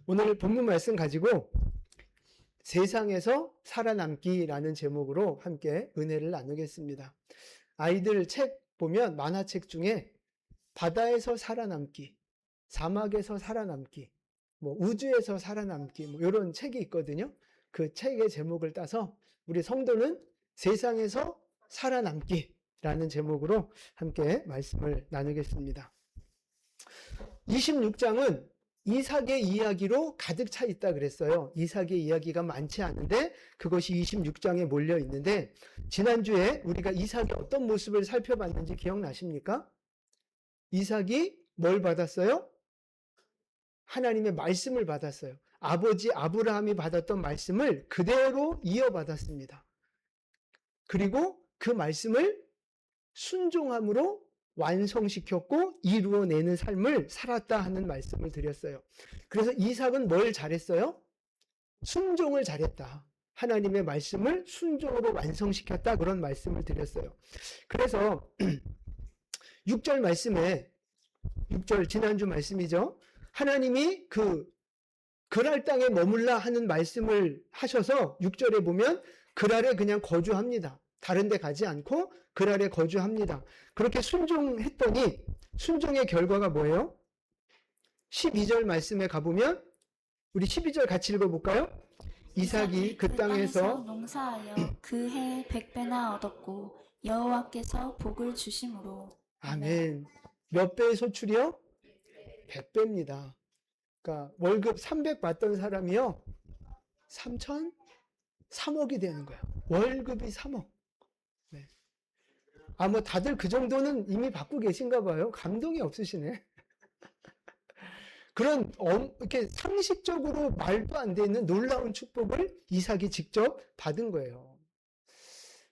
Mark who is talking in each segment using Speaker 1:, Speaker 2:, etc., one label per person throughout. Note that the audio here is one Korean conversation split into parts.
Speaker 1: 오늘 본문 말씀 가지고 세상에서 살아남기라는 제목으로 함께 은혜를 나누겠습니다. 아이들 책 보면 만화책 중에 바다에서 살아남기, 사막에서 살아남기, 우주에서 살아남기 이런 책이 있거든요. 그 책의 제목을 따서 우리 성도는 세상에서 살아남기라는 제목으로 함께 말씀을 나누겠습니다. 26장은 이삭의 이야기로 가득 차 있다 그랬어요. 이삭의 이야기가 많지 않은데 그것이 26장에 몰려 있는데, 지난주에 우리가 이삭의 어떤 모습을 살펴봤는지 기억나십니까? 이삭이 뭘 받았어요? 하나님의 말씀을 받았어요. 아버지 아브라함이 받았던 말씀을 그대로 이어받았습니다. 그리고 그 말씀을 순종함으로 완성시켰고 이루어내는 삶을 살았다 하는 말씀을 드렸어요. 그래서 이삭은 뭘 잘했어요? 순종을 잘했다. 하나님의 말씀을 순종으로 완성시켰다. 그런 말씀을 드렸어요. 그래서 6절 말씀에, 6절 지난주 말씀이죠. 하나님이 그랄 땅에 머물라 하는 말씀을 하셔서 6절에 보면 그랄에 그냥 거주합니다. 다른 데 가지 않고 그랄에 거주합니다. 그렇게 순종했더니 순종의 결과가 뭐예요? 12절 말씀에 가보면 우리 12절 같이 읽어볼까요? 이삭이 그 땅에서
Speaker 2: 농사하여 그 해에 100배나 얻었고 여호와께서 복을 주심으로.
Speaker 1: 아멘. 몇 배의 소출이요? 100배입니다. 그러니까 월급 300 받던 사람이요 3억이 되는 거예요. 월급이 3억. 네. 다들 그 정도는 이미 받고 계신가 봐요. 감동이 없으시네. 그런 이렇게 상식적으로 말도 안 되는 놀라운 축복을 이삭이 직접 받은 거예요.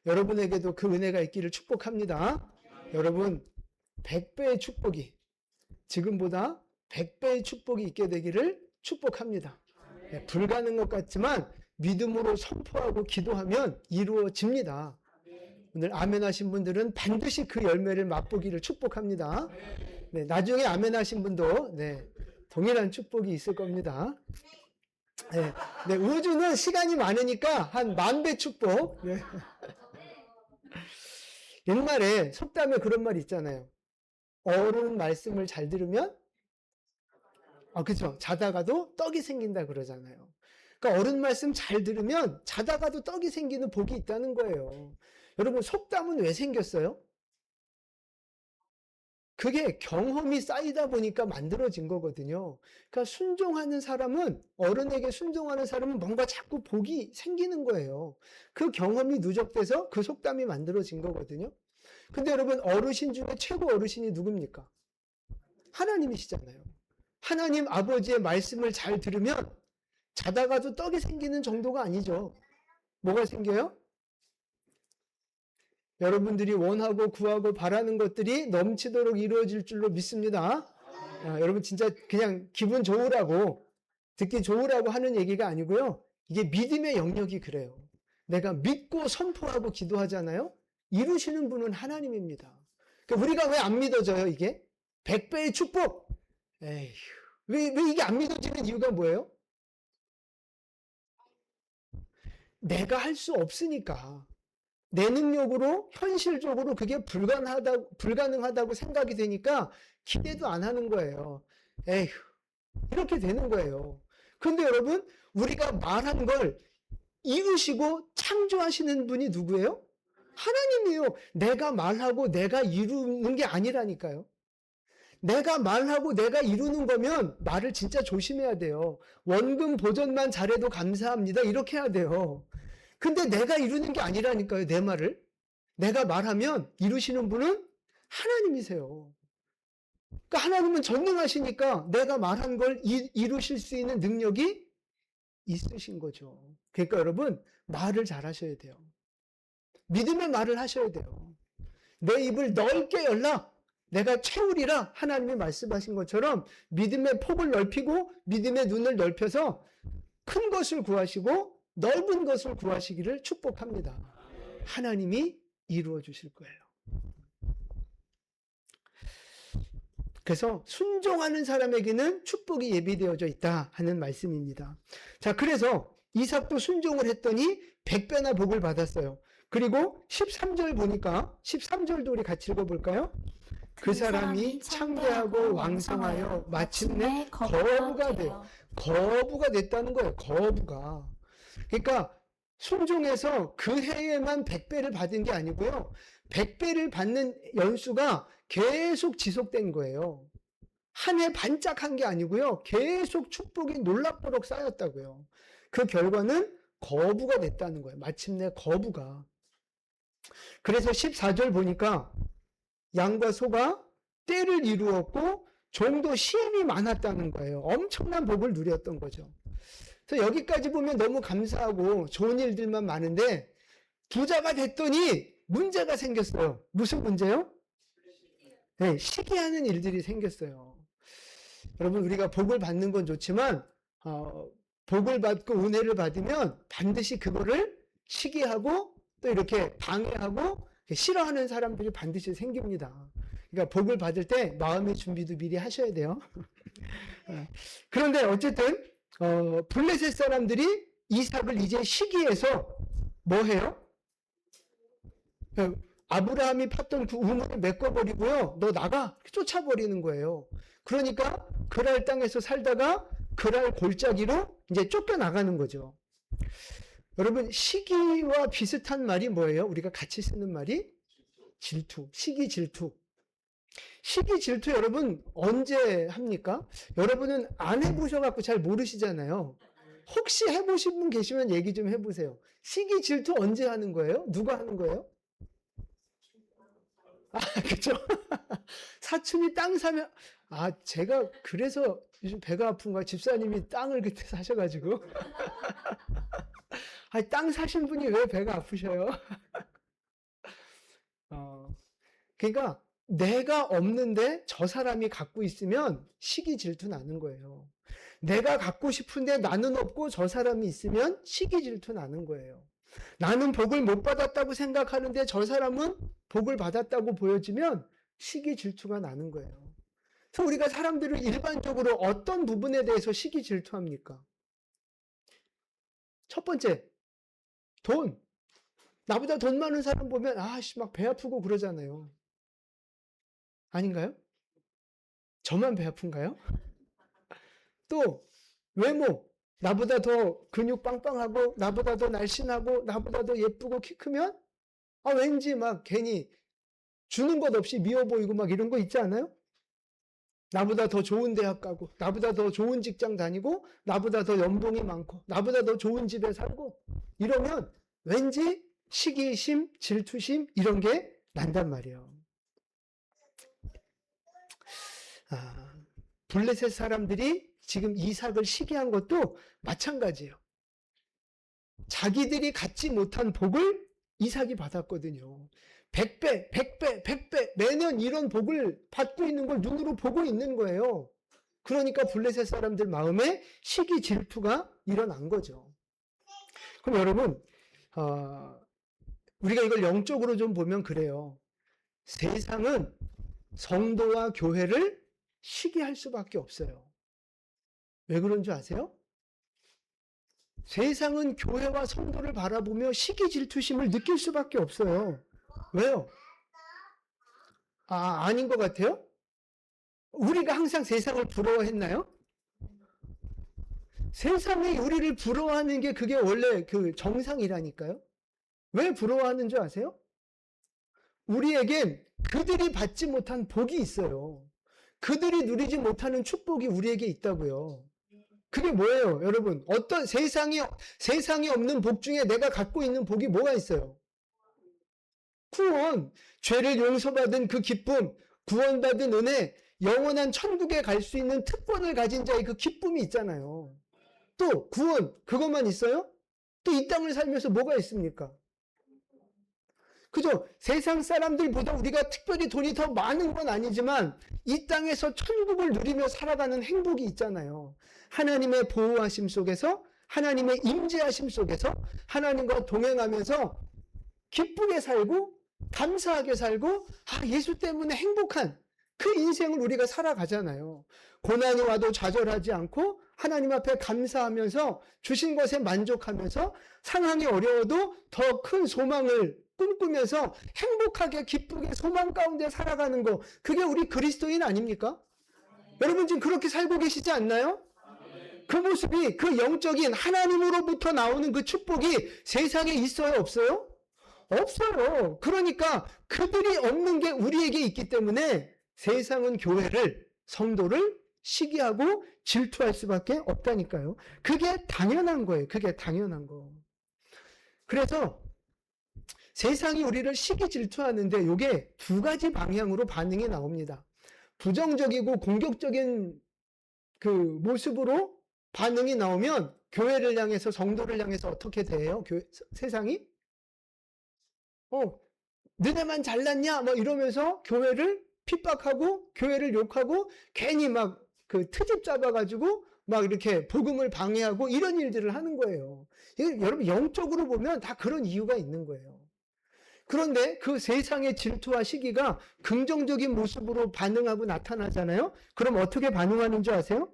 Speaker 1: 여러분에게도 그 은혜가 있기를 축복합니다. 여러분 100배의 축복이, 지금보다 100배의 축복이 있게 되기를 축복합니다. 네, 불가능한 것 같지만 믿음으로 선포하고 기도하면 이루어집니다. 오늘 아멘 하신 분들은 반드시 그 열매를 맛보기를 축복합니다. 네, 나중에 아멘 하신 분도 동일한 축복이 있을 겁니다. 네, 우주는 시간이 많으니까 한 10,000배 축복. 네. 옛날에 속담에 그런 말 있잖아요. 어른 말씀을 잘 들으면 그죠. 자다가도 떡이 생긴다 그러잖아요. 그러니까 어른 말씀 잘 들으면 자다가도 떡이 생기는 복이 있다는 거예요. 여러분, 속담은 왜 생겼어요? 그게 경험이 쌓이다 보니까 만들어진 거거든요. 그러니까 순종하는 사람은, 어른에게 순종하는 사람은 뭔가 자꾸 복이 생기는 거예요. 그 경험이 누적돼서 그 속담이 만들어진 거거든요. 근데 여러분, 어르신 중에 최고 어르신이 누굽니까? 하나님이시잖아요. 하나님 아버지의 말씀을 잘 들으면 자다가도 떡이 생기는 정도가 아니죠. 뭐가 생겨요? 여러분들이 원하고 구하고 바라는 것들이 넘치도록 이루어질 줄로 믿습니다. 여러분 진짜 그냥 기분 좋으라고, 듣기 좋으라고 하는 얘기가 아니고요. 이게 믿음의 영역이 그래요. 내가 믿고 선포하고 기도하잖아요. 이루시는 분은 하나님입니다. 그러니까 우리가 왜 안 믿어져요, 이게? 100배의 축복! 에휴, 왜 이게 안 믿어지는 이유가 뭐예요? 내가 할 수 없으니까. 내 능력으로 현실적으로 그게 불가능하다고 생각이 되니까 기대도 안 하는 거예요. 에휴, 이렇게 되는 거예요. 그런데 여러분, 우리가 말한 걸 이루시고 창조하시는 분이 누구예요? 하나님이에요. 내가 말하고 내가 이루는 게 아니라니까요. 내가 말하고 내가 이루는 거면 말을 진짜 조심해야 돼요. 원금 보전만 잘해도 감사합니다. 이렇게 해야 돼요. 근데 내가 이루는 게 아니라니까요, 내 말을. 내가 말하면 이루시는 분은 하나님이세요. 그러니까 하나님은 전능하시니까 내가 말한 걸 이루실 수 있는 능력이 있으신 거죠. 그러니까 여러분, 말을 잘 하셔야 돼요. 믿음의 말을 하셔야 돼요. 내 입을 넓게 열라. 내가 채우리라. 하나님이 말씀하신 것처럼 믿음의 폭을 넓히고 믿음의 눈을 넓혀서 큰 것을 구하시고 넓은 것을 구하시기를 축복합니다. 하나님이 이루어 주실 거예요. 그래서 순종하는 사람에게는 축복이 예비되어져 있다 하는 말씀입니다. 자, 그래서 이삭도 순종을 했더니 100배나 복을 받았어요. 그리고 13절 보니까 13절도 우리 같이 읽어볼까요? 그 사람이 창대하고 왕성하여 마침내 거부가 돼요. 거부가 됐다는 거예요. 거부가. 그러니까 순종해서 그 해에만 100배를 받은 게 아니고요. 100배를 받는 연수가 계속 지속된 거예요. 한 해 반짝한 게 아니고요. 계속 축복이 놀랍도록 쌓였다고요. 그 결과는 거부가 됐다는 거예요. 마침내 거부가. 그래서 14절 보니까 양과 소가 때를 이루었고 종도 시임이 많았다는 거예요. 엄청난 복을 누렸던 거죠. 그래서 여기까지 보면 너무 감사하고 좋은 일들만 많은데 부자가 됐더니 문제가 생겼어요. 무슨 문제요? 네, 시기하는 일들이 생겼어요. 여러분, 우리가 복을 받는 건 좋지만 복을 받고 은혜를 받으면 반드시 그거를 시기하고 또 이렇게 방해하고 싫어하는 사람들이 반드시 생깁니다. 그러니까 복을 받을 때 마음의 준비도 미리 하셔야 돼요. 그런데 어쨌든 블레셋 사람들이 이삭을 이제 시기해서 뭐 해요? 아브라함이 팠던 그 우물을 메꿔버리고요. 너 나가! 쫓아버리는 거예요. 그러니까 그랄 땅에서 살다가 그랄 골짜기로 이제 쫓겨나가는 거죠. 여러분, 시기와 비슷한 말이 뭐예요? 우리가 같이 쓰는 말이 질투. 시기 질투. 시기 질투 여러분 언제 합니까? 여러분은 안 해보셔갖고 잘 모르시잖아요. 혹시 해보신 분 계시면 얘기 좀 해보세요. 시기 질투 언제 하는 거예요? 누가 하는 거예요? 그죠? 사촌이 땅 사면, 제가 그래서 요즘 배가 아픈가? 집사님이 땅을 그때 사셔가지고. 땅 사신 분이 왜 배가 아프셔요? 그러니까 내가 없는데 저 사람이 갖고 있으면 시기 질투 나는 거예요. 내가 갖고 싶은데 나는 없고 저 사람이 있으면 시기 질투 나는 거예요. 나는 복을 못 받았다고 생각하는데 저 사람은 복을 받았다고 보여지면 시기 질투가 나는 거예요. 그래서 우리가 사람들을 일반적으로 어떤 부분에 대해서 시기 질투합니까? 첫 번째, 돈. 나보다 돈 많은 사람 보면 막 배 아프고 그러잖아요. 아닌가요? 저만 배 아픈가요? 또 외모. 나보다 더 근육 빵빵하고 나보다 더 날씬하고 나보다 더 예쁘고 키 크면 왠지 막 괜히 주는 것 없이 미워 보이고 막 이런 거 있지 않아요? 나보다 더 좋은 대학 가고 나보다 더 좋은 직장 다니고 나보다 더 연봉이 많고 나보다 더 좋은 집에 살고 이러면 왠지 시기심, 질투심 이런 게 난단 말이에요. 블레셋 사람들이 지금 이삭을 시기한 것도 마찬가지예요. 자기들이 갖지 못한 복을 이삭이 받았거든요. 100배, 100배, 100배 매년 이런 복을 받고 있는 걸 눈으로 보고 있는 거예요. 그러니까 블레셋 사람들 마음에 시기 질투가 일어난 거죠. 그럼 여러분, 우리가 이걸 영적으로 좀 보면 그래요. 세상은 성도와 교회를 시기할 수밖에 없어요. 왜 그런 줄 아세요? 세상은 교회와 성도를 바라보며 시기 질투심을 느낄 수밖에 없어요. 왜요? 아닌 것 같아요? 우리가 항상 세상을 부러워했나요? 세상이 우리를 부러워하는 게 그게 원래 그 정상이라니까요. 왜 부러워하는 줄 아세요? 우리에겐 그들이 받지 못한 복이 있어요. 그들이 누리지 못하는 축복이 우리에게 있다고요. 그게 뭐예요, 여러분? 어떤 세상이 없는 복 중에 내가 갖고 있는 복이 뭐가 있어요? 구원, 죄를 용서받은 그 기쁨, 구원받은 은혜, 영원한 천국에 갈 수 있는 특권을 가진 자의 그 기쁨이 있잖아요. 또 구원, 그것만 있어요? 또 이 땅을 살면서 뭐가 있습니까? 그죠? 세상 사람들보다 우리가 특별히 돈이 더 많은 건 아니지만 이 땅에서 천국을 누리며 살아가는 행복이 있잖아요. 하나님의 보호하심 속에서, 하나님의 임재하심 속에서 하나님과 동행하면서 기쁘게 살고 감사하게 살고 예수 때문에 행복한 그 인생을 우리가 살아가잖아요. 고난이 와도 좌절하지 않고 하나님 앞에 감사하면서 주신 것에 만족하면서 상황이 어려워도 더 큰 소망을 꿈꾸면서 행복하게 기쁘게 소망 가운데 살아가는 거, 그게 우리 그리스도인 아닙니까? 여러분 지금 그렇게 살고 계시지 않나요? 그 모습이, 그 영적인 하나님으로부터 나오는 그 축복이 세상에 있어요, 없어요? 없어요. 그러니까 그들이 없는 게 우리에게 있기 때문에 세상은 교회를, 성도를 시기하고 질투할 수밖에 없다니까요. 그게 당연한 거예요. 그게 당연한 거. 그래서 세상이 우리를 시기 질투하는데 이게 두 가지 방향으로 반응이 나옵니다. 부정적이고 공격적인 그 모습으로 반응이 나오면 교회를 향해서, 성도를 향해서 어떻게 돼요? 세상이? 너네만 잘났냐? 뭐 이러면서 교회를 핍박하고 교회를 욕하고 괜히 막 그 트집 잡아가지고 막 이렇게 복음을 방해하고 이런 일들을 하는 거예요. 여러분 영적으로 보면 다 그런 이유가 있는 거예요. 그런데 그 세상의 질투와 시기가 긍정적인 모습으로 반응하고 나타나잖아요. 그럼 어떻게 반응하는 줄 아세요?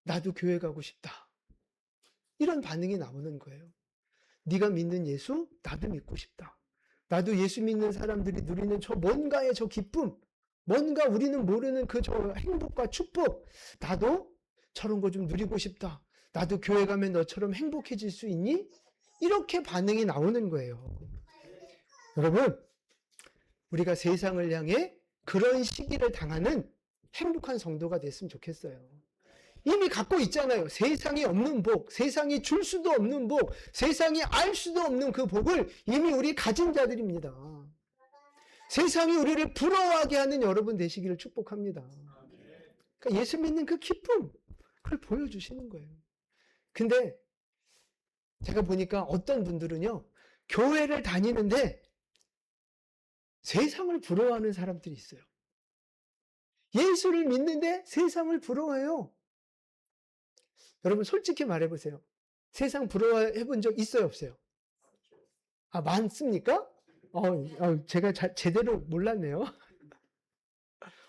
Speaker 1: 나도 교회 가고 싶다. 이런 반응이 나오는 거예요. 네가 믿는 예수, 나도 믿고 싶다. 나도 예수 믿는 사람들이 누리는 저 뭔가의 저 기쁨, 뭔가 우리는 모르는 그 저 행복과 축복, 나도 저런 거 좀 누리고 싶다. 나도 교회 가면 너처럼 행복해질 수 있니? 이렇게 반응이 나오는 거예요. 여러분, 우리가 세상을 향해 그런 시기를 당하는 행복한 성도가 됐으면 좋겠어요. 이미 갖고 있잖아요. 세상에 없는 복, 세상이 줄 수도 없는 복, 세상이 알 수도 없는 그 복을 이미 우리 가진 자들입니다. 세상이 우리를 부러워하게 하는 여러분 되시기를 축복합니다. 그러니까 예수 믿는 그 기쁨, 그걸 보여주시는 거예요. 근데 제가 보니까 어떤 분들은요, 교회를 다니는데 세상을 부러워하는 사람들이 있어요. 예수를 믿는데 세상을 부러워해요. 여러분 솔직히 말해보세요. 세상 부러워해 본 적 있어요, 없어요? 아, 많습니까? 제가 제대로 몰랐네요.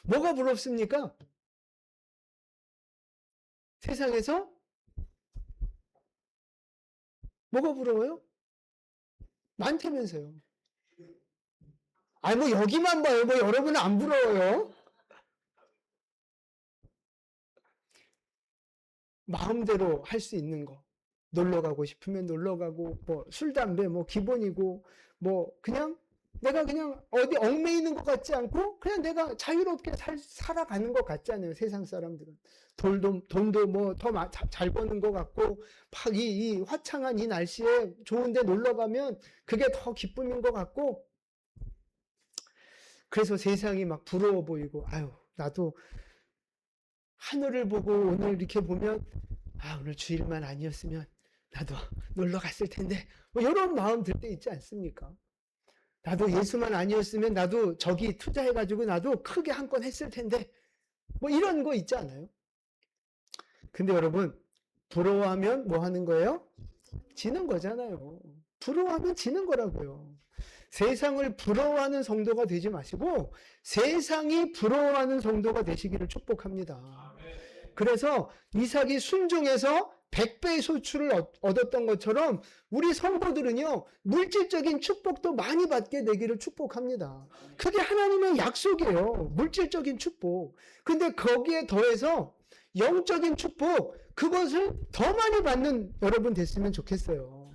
Speaker 1: 뭐가 부럽습니까? 세상에서 뭐가 부러워요? 많다면서요. 아니 뭐 여기만 봐요. 뭐 여러분은 안 부러워요? 마음대로 할 수 있는 거. 놀러 가고 싶으면 놀러 가고, 뭐 술 담배 뭐 기본이고, 뭐 그냥 내가 그냥 어디 얽매이는 것 같지 않고 그냥 내가 자유롭게 살아가는 것 같잖아요. 세상 사람들은 돈도 뭐 더 잘 버는 것 같고, 막 이 화창한 이 날씨에 좋은데 놀러 가면 그게 더 기쁨인 것 같고, 그래서 세상이 막 부러워 보이고, 아유 나도 하늘을 보고 오늘 이렇게 보면, 아 오늘 주일만 아니었으면 나도 놀러 갔을 텐데, 뭐 이런 마음 들 때 있지 않습니까? 나도 예수만 아니었으면 나도 저기 투자해가지고 나도 크게 한 건 했을 텐데, 뭐 이런 거 있지 않아요? 근데 여러분, 부러워하면 뭐 하는 거예요? 지는 거잖아요. 부러워하면 지는 거라고요. 세상을 부러워하는 성도가 되지 마시고 세상이 부러워하는 성도가 되시기를 축복합니다. 그래서 이삭이 순종해서 100배의 소출을 얻었던 것처럼 우리 성도들은요, 물질적인 축복도 많이 받게 되기를 축복합니다. 그게 하나님의 약속이에요. 물질적인 축복. 근데 거기에 더해서 영적인 축복, 그것을 더 많이 받는 여러분 됐으면 좋겠어요.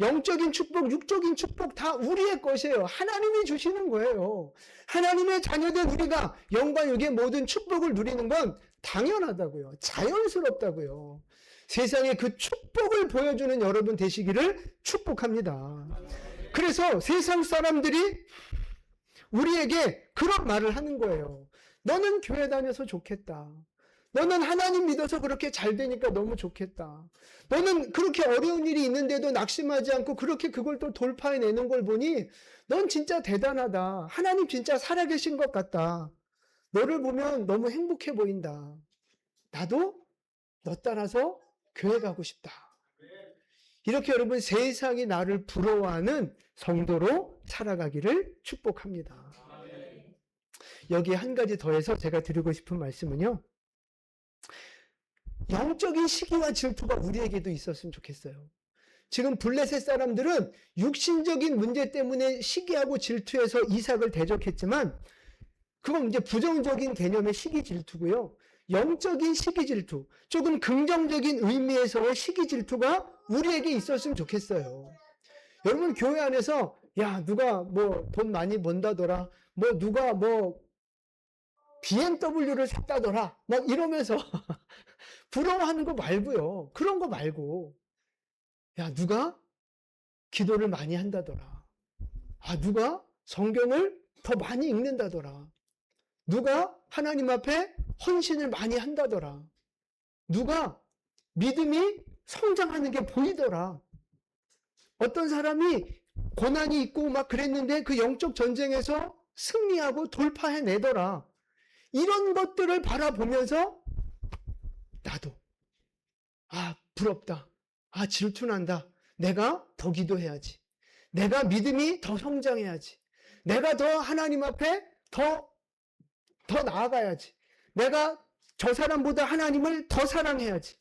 Speaker 1: 영적인 축복, 육적인 축복 다 우리의 것이에요. 하나님이 주시는 거예요. 하나님의 자녀된 우리가 영과 육의 모든 축복을 누리는 건 당연하다고요. 자연스럽다고요. 세상에 그 축복을 보여주는 여러분 되시기를 축복합니다. 그래서 세상 사람들이 우리에게 그런 말을 하는 거예요. 너는 교회 다녀서 좋겠다. 너는 하나님 믿어서 그렇게 잘 되니까 너무 좋겠다. 너는 그렇게 어려운 일이 있는데도 낙심하지 않고 그렇게 그걸 또 돌파해내는 걸 보니 넌 진짜 대단하다. 하나님 진짜 살아계신 것 같다. 너를 보면 너무 행복해 보인다. 나도 너 따라서 교회 가고 싶다. 이렇게 여러분 세상이 나를 부러워하는 성도로 살아가기를 축복합니다. 여기에 한 가지 더해서 제가 드리고 싶은 말씀은요. 영적인 시기와 질투가 우리에게도 있었으면 좋겠어요. 지금 블레셋 사람들은 육신적인 문제 때문에 시기하고 질투해서 이삭을 대적했지만 그건 이제 부정적인 개념의 시기 질투고요. 영적인 시기 질투, 조금 긍정적인 의미에서의 시기 질투가 우리에게 있었으면 좋겠어요. 여러분 교회 안에서 야 누가 뭐 돈 많이 번다더라, 뭐 누가 뭐 BMW를 샀다더라, 막 이러면서 부러워하는 거 말고요. 그런 거 말고 야 누가 기도를 많이 한다더라, 아 누가 성경을 더 많이 읽는다더라, 누가 하나님 앞에 헌신을 많이 한다더라, 누가 믿음이 성장하는 게 보이더라, 어떤 사람이 고난이 있고 막 그랬는데 그 영적 전쟁에서 승리하고 돌파해내더라. 이런 것들을 바라보면서 나도 아 부럽다, 아 질투난다, 내가 더 기도해야지, 내가 믿음이 더 성장해야지, 내가 더 하나님 앞에 더 나아가야지, 내가 저 사람보다 하나님을 더 사랑해야지.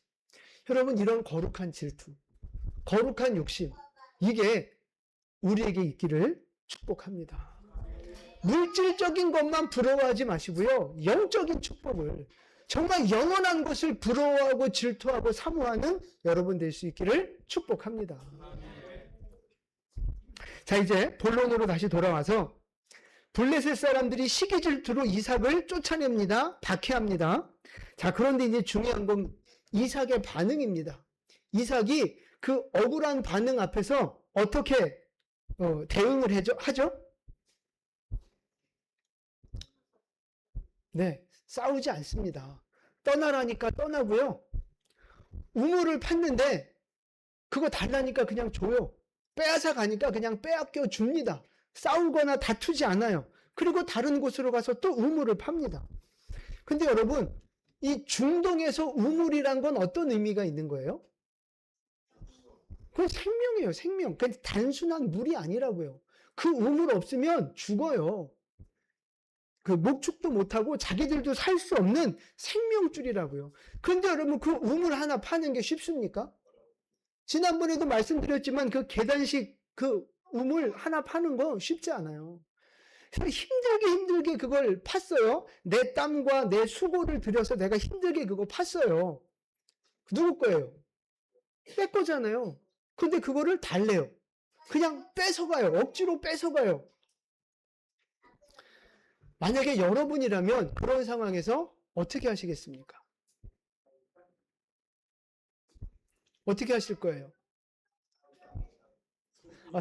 Speaker 1: 여러분 이런 거룩한 질투, 거룩한 욕심, 이게 우리에게 있기를 축복합니다. 물질적인 것만 부러워하지 마시고요. 영적인 축복을, 정말 영원한 것을 부러워하고 질투하고 사모하는 여러분 될 수 있기를 축복합니다. 자, 이제 본론으로 다시 돌아와서 블레셋 사람들이 시기 질투로 이삭을 쫓아냅니다. 박해합니다. 자, 그런데 이제 중요한 건 이삭의 반응입니다. 이삭이 그 억울한 반응 앞에서 어떻게 대응을 하죠? 네, 싸우지 않습니다. 떠나라니까 떠나고요. 우물을 팠는데 그거 달라니까 그냥 줘요. 빼앗아 가니까 그냥 빼앗겨 줍니다. 싸우거나 다투지 않아요. 그리고 다른 곳으로 가서 또 우물을 팝니다. 근데 여러분, 이 중동에서 우물이란 건 어떤 의미가 있는 거예요? 그건 생명이에요, 생명. 그냥 단순한 물이 아니라고요. 그 우물 없으면 죽어요. 그 목축도 못하고 자기들도 살 수 없는 생명줄이라고요. 그런데 여러분 그 우물 하나 파는 게 쉽습니까? 지난번에도 말씀드렸지만 그 계단식 그 우물 하나 파는 거 쉽지 않아요. 힘들게 그걸 팠어요. 내 땀과 내 수고를 들여서 내가 힘들게 그거 팠어요. 누구 거예요? 내 거잖아요. 근데 그거를 달래요. 그냥 뺏어가요. 억지로 뺏어가요. 만약에 여러분이라면 그런 상황에서 어떻게 하시겠습니까? 어떻게 하실 거예요?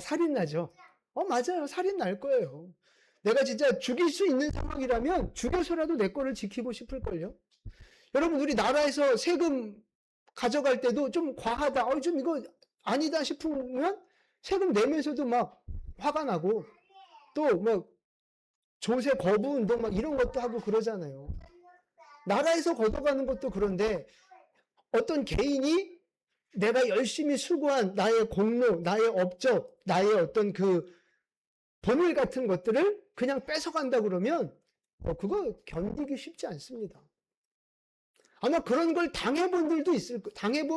Speaker 1: 살인 나죠. 맞아요. 살인 날 거예요. 내가 진짜 죽일 수 있는 상황이라면 죽여서라도 내 거를 지키고 싶을걸요. 여러분 우리 나라에서 세금 가져갈 때도 좀 과하다, 좀 이거 아니다 싶으면 세금 내면서도 막 화가 나고 또 뭐 조세 거부 운동 막 이런 것도 하고 그러잖아요. 나라에서 걷어가는 것도 그런데 어떤 개인이 내가 열심히 수고한 나의 공로, 나의 업적, 나의 어떤 그 보물 같은 것들을 그냥 뺏어간다 그러면 그거 견디기 쉽지 않습니다. 아마 그런 걸 당해본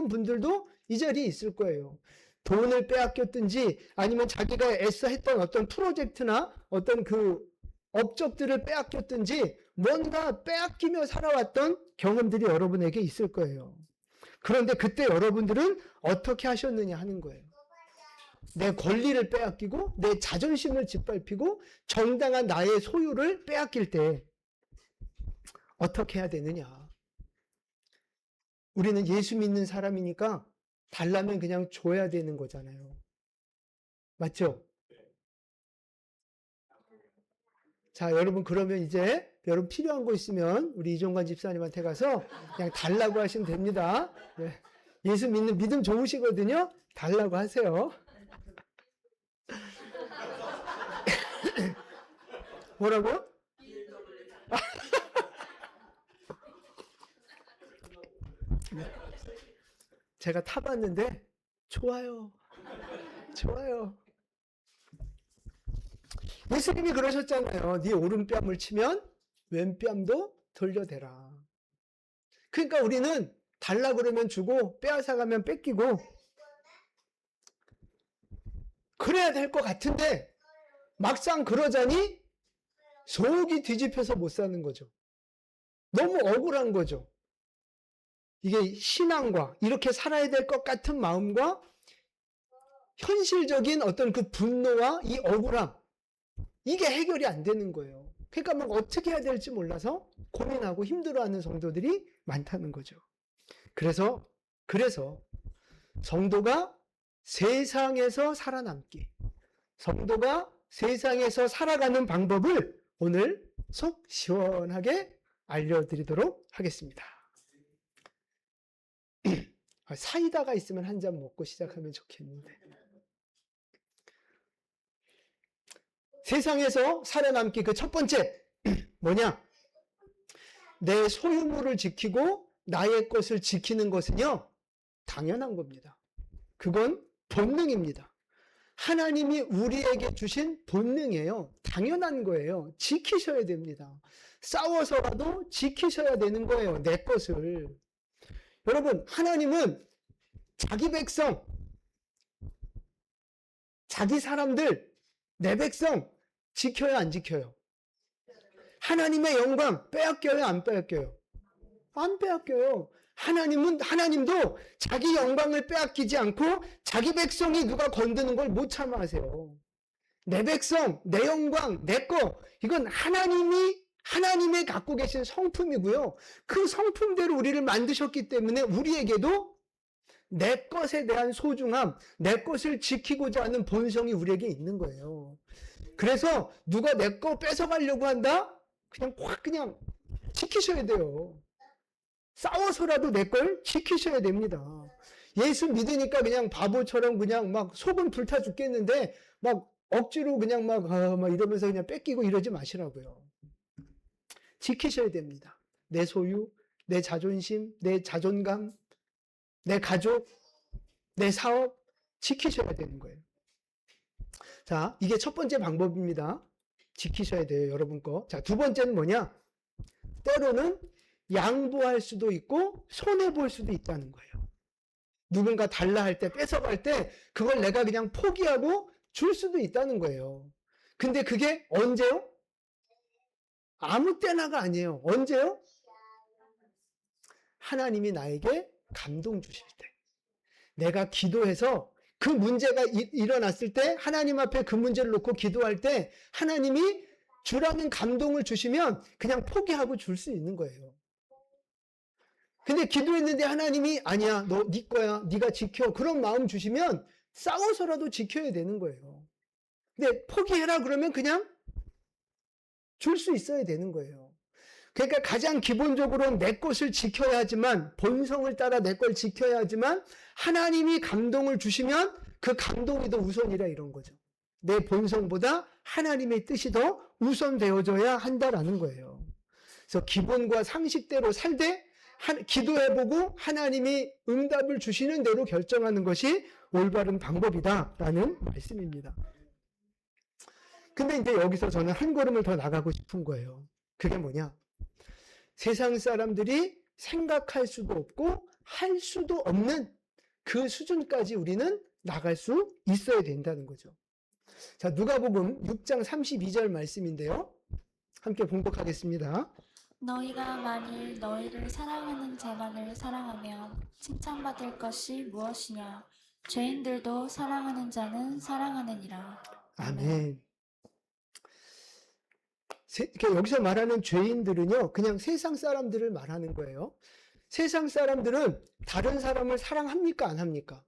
Speaker 1: 분들도 이 자리에 있을 거예요. 돈을 빼앗겼든지 아니면 자기가 애써 했던 어떤 프로젝트나 어떤 그 업적들을 빼앗겼든지 뭔가 빼앗기며 살아왔던 경험들이 여러분에게 있을 거예요. 그런데 그때 여러분들은 어떻게 하셨느냐 하는 거예요. 내 권리를 빼앗기고 내 자존심을 짓밟히고 정당한 나의 소유를 빼앗길 때 어떻게 해야 되느냐. 우리는 예수 믿는 사람이니까 달라면 그냥 줘야 되는 거잖아요. 맞죠? 자, 여러분 그러면 이제 여러분 필요한 거 있으면 우리 이종관 집사님한테 가서 그냥 달라고 하시면 됩니다. 네. 예수 믿는 믿음 좋으시거든요. 달라고 하세요. 뭐라고요? 제가 타봤는데 좋아요. 좋아요. 예수님이 그러셨잖아요. 네 오른뺨을 치면 왼뺨도 돌려대라. 그러니까 우리는 달라 그러면 주고 빼앗아가면 뺏기고 그래야 될 것 같은데 막상 그러자니 속이 뒤집혀서 못 사는 거죠. 너무 억울한 거죠. 이게 신앙과 이렇게 살아야 될 것 같은 마음과 현실적인 어떤 그 분노와 이 억울함, 이게 해결이 안 되는 거예요. 그러니까 막 어떻게 해야 될지 몰라서 고민하고 힘들어하는 성도들이 많다는 거죠. 그래서 성도가 세상에서 살아남기, 성도가 세상에서 살아가는 방법을 오늘 속 시원하게 알려드리도록 하겠습니다. 사이다가 있으면 한 잔 먹고 시작하면 좋겠는데. 세상에서 살아남기 그 첫 번째 뭐냐? 내 소유물을 지키고 나의 것을 지키는 것은요, 당연한 겁니다. 그건 본능입니다. 하나님이 우리에게 주신 본능이에요. 당연한 거예요. 지키셔야 됩니다. 싸워서라도 지키셔야 되는 거예요. 내 것을. 여러분, 하나님은 자기 백성, 자기 사람들, 내 백성 지켜요, 안 지켜요? 하나님의 영광 빼앗겨요, 안 빼앗겨요? 안 빼앗겨요. 하나님도 자기 영광을 빼앗기지 않고 자기 백성이 누가 건드는 걸 못 참아하세요. 내 백성, 내 영광, 내 거, 이건 하나님이 갖고 계신 성품이고요. 그 성품대로 우리를 만드셨기 때문에 우리에게도 내 것에 대한 소중함, 내 것을 지키고자 하는 본성이 우리에게 있는 거예요. 그래서 누가 내 거 뺏어가려고 한다? 그냥 지키셔야 돼요. 싸워서라도 내 걸 지키셔야 됩니다. 예수 믿으니까 그냥 바보처럼 그냥 막 속은 불타 죽겠는데 막 억지로 그냥 막 이러면서 그냥 뺏기고 이러지 마시라고요. 지키셔야 됩니다. 내 소유, 내 자존심, 내 자존감, 내 가족, 내 사업 지키셔야 되는 거예요. 자, 이게 첫 번째 방법입니다. 지키셔야 돼요, 여러분 거. 자, 두 번째는 뭐냐? 때로는 양보할 수도 있고 손해볼 수도 있다는 거예요. 누군가 달라 할 때, 뺏어갈 때 그걸 내가 그냥 포기하고 줄 수도 있다는 거예요. 근데 그게 언제요? 아무 때나가 아니에요. 언제요? 하나님이 나에게 감동 주실 때. 내가 기도해서 그 문제가 일어났을 때 하나님 앞에 그 문제를 놓고 기도할 때 하나님이 주라는 감동을 주시면 그냥 포기하고 줄 수 있는 거예요. 근데 기도했는데 하나님이 아니야, 너 네 거야, 네가 지켜, 그런 마음 주시면 싸워서라도 지켜야 되는 거예요. 근데 포기해라 그러면 그냥 줄 수 있어야 되는 거예요. 그러니까 가장 기본적으로 내 것을 지켜야 하지만, 본성을 따라 내 걸 지켜야 하지만 하나님이 감동을 주시면 그 감동이 더 우선이라 이런 거죠. 내 본성보다 하나님의 뜻이 더 우선되어져야 한다라는 거예요. 그래서 기본과 상식대로 살되 기도해보고 하나님이 응답을 주시는 대로 결정하는 것이 올바른 방법이다라는 말씀입니다. 근데 이제 여기서 저는 한 걸음을 더 나가고 싶은 거예요. 그게 뭐냐? 세상 사람들이 생각할 수도 없고 할 수도 없는 그 수준까지 우리는 나갈 수 있어야 된다는 거죠. 자, 누가복음 6장 32절 말씀인데요. 함께 봉독하겠습니다.
Speaker 2: 너희가 만일 너희를 사랑하는 자만을 사랑하면 칭찬받을 것이 무엇이냐? 죄인들도 사랑하는 자는 사랑하느니라.
Speaker 1: 아멘. 여기서 말하는 죄인들은요, 그냥 세상 사람들을 말하는 거예요. 세상 사람들은 다른 사람을 사랑합니까? 안 합니까?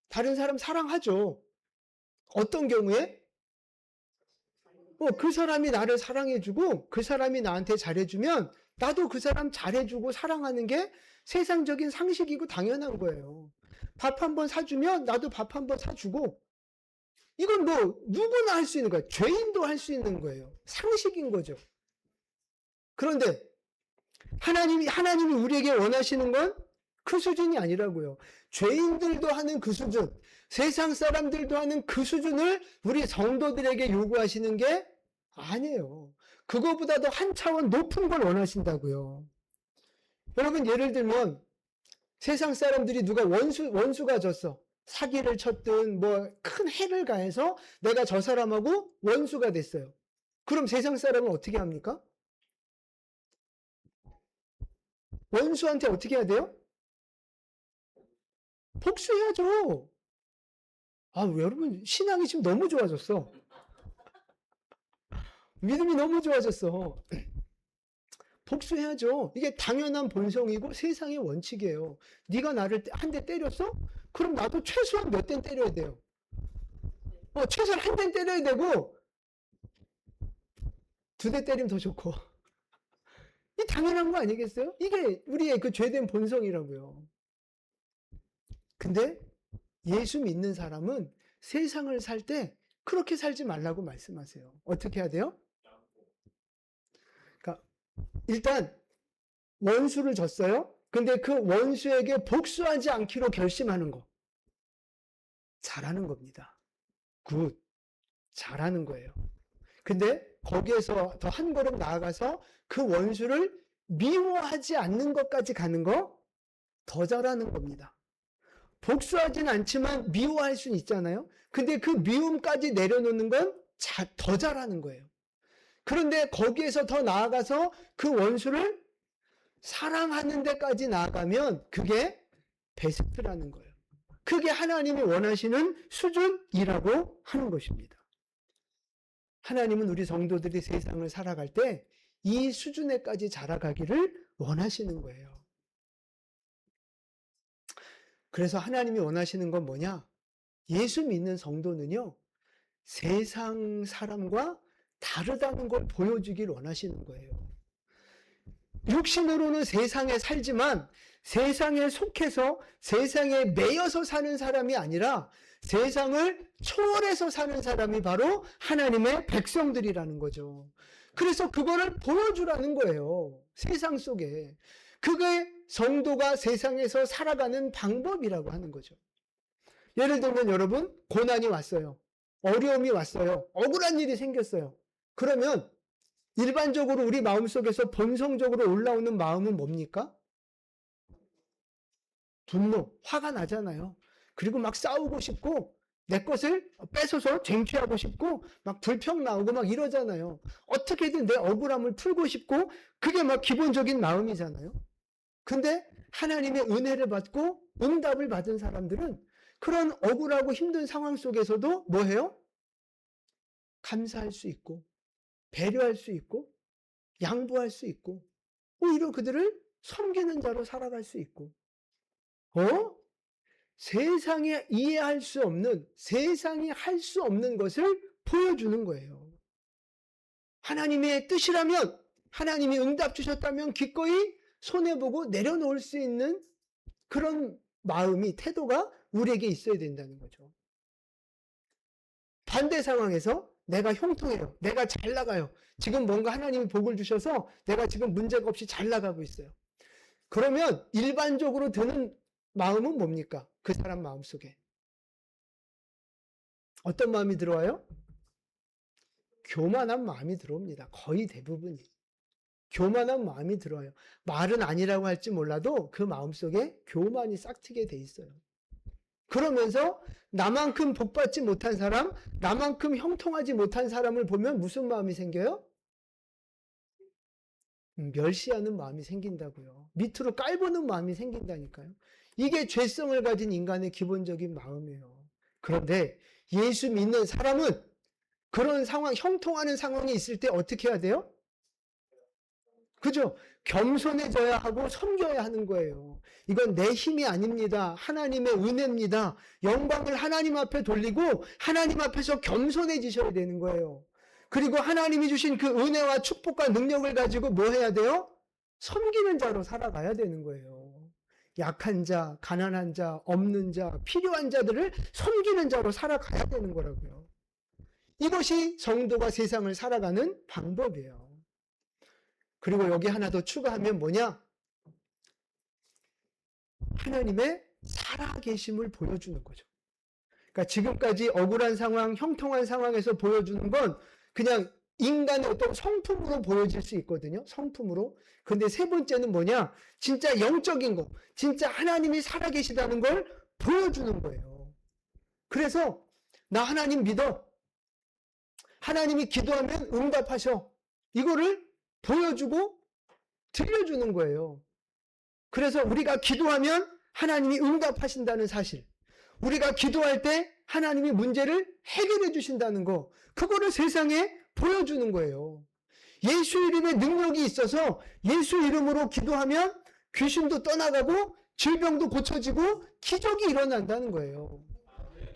Speaker 1: 다른 사람 사랑하죠. 어떤 경우에? 그 사람이 나를 사랑해주고 그 사람이 나한테 잘해주면 나도 그 사람 잘해주고 사랑하는 게 세상적인 상식이고 당연한 거예요. 밥 한번 사주면 나도 밥 한번 사주고, 이건 뭐 누구나 할 수 있는 거예요. 죄인도 할 수 있는 거예요. 상식인 거죠. 그런데 하나님이 우리에게 원하시는 건 그 수준이 아니라고요. 죄인들도 하는 그 수준, 세상 사람들도 하는 그 수준을 우리 성도들에게 요구하시는 게 아니에요. 그거보다도 한 차원 높은 걸 원하신다고요. 여러분, 예를 들면 세상 사람들이 누가 원수가 졌어. 사기를 쳤든 뭐 큰 해를 가해서 내가 저 사람하고 원수가 됐어요. 그럼 세상 사람은 어떻게 합니까? 원수한테 어떻게 해야 돼요? 복수해야죠. 아, 여러분, 신앙이 지금 너무 좋아졌어. 믿음이 너무 좋아졌어. 복수해야죠. 이게 당연한 본성이고 세상의 원칙이에요. 네가 나를 한 대 때렸어? 그럼 나도 최소한 몇 대 때려야 돼요. 최소한 한 대 때려야 되고 2대 때리면 더 좋고. 이 당연한 거 아니겠어요? 이게 우리의 그 죄된 본성이라고요. 근데 예수 믿는 사람은 세상을 살 때 그렇게 살지 말라고 말씀하세요. 어떻게 해야 돼요? 그러니까 일단 원수를 졌어요. 근데 그 원수에게 복수하지 않기로 결심하는 거. 잘하는 겁니다. 굿. 잘하는 거예요. 근데 거기에서 더 한 걸음 나아가서 그 원수를 미워하지 않는 것까지 가는 거 더 잘하는 겁니다. 복수하진 않지만 미워할 수는 있잖아요. 근데 그 미움까지 내려놓는 건 더 잘하는 거예요. 그런데 거기에서 더 나아가서 그 원수를 사랑하는 데까지 나아가면 그게 베스트라는 거예요. 그게 하나님이 원하시는 수준이라고 하는 것입니다. 하나님은 우리 성도들이 세상을 살아갈 때 이 수준에까지 자라가기를 원하시는 거예요. 그래서 하나님이 원하시는 건 뭐냐? 예수 믿는 성도는요, 세상 사람과 다르다는 걸 보여주길 원하시는 거예요. 육신으로는 세상에 살지만 세상에 속해서 세상에 매여서 사는 사람이 아니라 세상을 초월해서 사는 사람이 바로 하나님의 백성들이라는 거죠. 그래서 그거를 보여주라는 거예요. 세상 속에. 그게 성도가 세상에서 살아가는 방법이라고 하는 거죠. 예를 들면 여러분, 고난이 왔어요. 어려움이 왔어요. 억울한 일이 생겼어요. 그러면 일반적으로 우리 마음속에서 본성적으로 올라오는 마음은 뭡니까? 분노, 화가 나잖아요. 그리고 막 싸우고 싶고 내 것을 뺏어서 쟁취하고 싶고 막 불평 나오고 막 이러잖아요. 어떻게든 내 억울함을 풀고 싶고 그게 막 기본적인 마음이잖아요. 근데 하나님의 은혜를 받고 응답을 받은 사람들은 그런 억울하고 힘든 상황 속에서도 뭐 해요? 감사할 수 있고 배려할 수 있고 양보할 수 있고 오히려 그들을 섬기는 자로 살아갈 수 있고 세상에 이해할 수 없는, 세상이 할 수 없는 것을 보여주는 거예요. 하나님의 뜻이라면, 하나님이 응답 주셨다면 기꺼이 손해보고 내려놓을 수 있는 그런 마음이, 태도가 우리에게 있어야 된다는 거죠. 반대 상황에서 내가 형통해요. 내가 잘 나가요. 지금 뭔가 하나님이 복을 주셔서 내가 지금 문제가 없이 잘 나가고 있어요. 그러면 일반적으로 드는 마음은 뭡니까? 그 사람 마음속에. 어떤 마음이 들어와요? 교만한 마음이 들어옵니다. 거의 대부분이. 교만한 마음이 들어와요. 말은 아니라고 할지 몰라도 그 마음속에 교만이 싹트게 돼 있어요. 그러면서 나만큼 복받지 못한 사람, 나만큼 형통하지 못한 사람을 보면 무슨 마음이 생겨요? 멸시하는 마음이 생긴다고요. 밑으로 깔보는 마음이 생긴다니까요. 이게 죄성을 가진 인간의 기본적인 마음이에요. 그런데 예수 믿는 사람은 그런 상황, 형통하는 상황이 있을 때 어떻게 해야 돼요? 그죠? 겸손해져야 하고 섬겨야 하는 거예요. 이건 내 힘이 아닙니다. 하나님의 은혜입니다. 영광을 하나님 앞에 돌리고 하나님 앞에서 겸손해지셔야 되는 거예요. 그리고 하나님이 주신 그 은혜와 축복과 능력을 가지고 뭐 해야 돼요? 섬기는 자로 살아가야 되는 거예요. 약한 자, 가난한 자, 없는 자, 필요한 자들을 섬기는 자로 살아가야 되는 거라고요. 이것이 성도가 세상을 살아가는 방법이에요. 그리고 여기 하나 더 추가하면 뭐냐? 하나님의 살아계심을 보여주는 거죠. 그러니까 지금까지 억울한 상황, 형통한 상황에서 보여주는 건 그냥 인간의 어떤 성품으로 보여질 수 있거든요. 성품으로. 근데 세 번째는 뭐냐? 진짜 영적인 거. 진짜 하나님이 살아계시다는 걸 보여주는 거예요. 그래서 나 하나님 믿어. 하나님이 기도하면 응답하셔. 이거를 보여주고 들려주는 거예요. 그래서 우리가 기도하면 하나님이 응답하신다는 사실. 우리가 기도할 때 하나님이 문제를 해결해 주신다는 거. 그거를 세상에 보여주는 거예요. 예수 이름의 능력이 있어서 예수 이름으로 기도하면 귀신도 떠나가고 질병도 고쳐지고 기적이 일어난다는 거예요.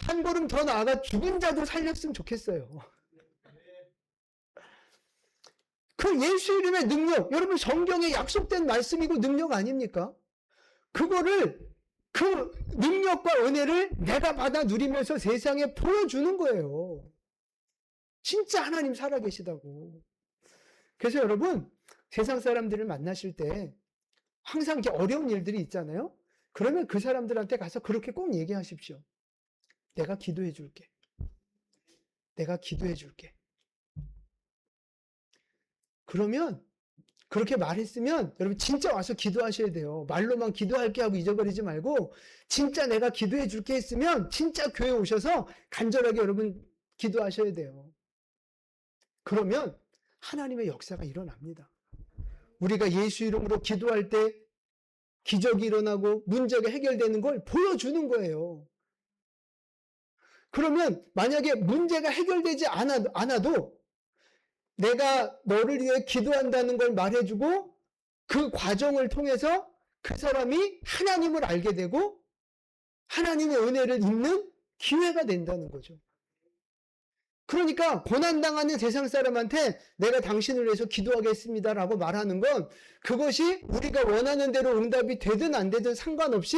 Speaker 1: 한 걸음 더 나아가 죽은 자도 살렸으면 좋겠어요. 그 예수 이름의 능력, 여러분 성경에 약속된 말씀이고 능력 아닙니까? 그거를 그 능력과 은혜를 내가 받아 누리면서 세상에 보여주는 거예요. 진짜 하나님 살아계시다고. 그래서 여러분 세상 사람들을 만나실 때 항상 이렇게 어려운 일들이 있잖아요. 그러면 그 사람들한테 가서 그렇게 꼭 얘기하십시오. 내가 기도해 줄게. 내가 기도해 줄게. 그러면 그렇게 말했으면 여러분 진짜 와서 기도하셔야 돼요. 말로만 기도할게 하고 잊어버리지 말고 진짜 내가 기도해 줄게 했으면 진짜 교회 오셔서 간절하게 여러분 기도하셔야 돼요. 그러면 하나님의 역사가 일어납니다. 우리가 예수 이름으로 기도할 때 기적이 일어나고 문제가 해결되는 걸 보여주는 거예요. 그러면 만약에 문제가 해결되지 않아도 내가 너를 위해 기도한다는 걸 말해주고 그 과정을 통해서 그 사람이 하나님을 알게 되고 하나님의 은혜를 입는 기회가 된다는 거죠. 그러니까 고난당하는 세상 사람한테 내가 당신을 위해서 기도하겠습니다라고 말하는 건 그것이 우리가 원하는 대로 응답이 되든 안 되든 상관없이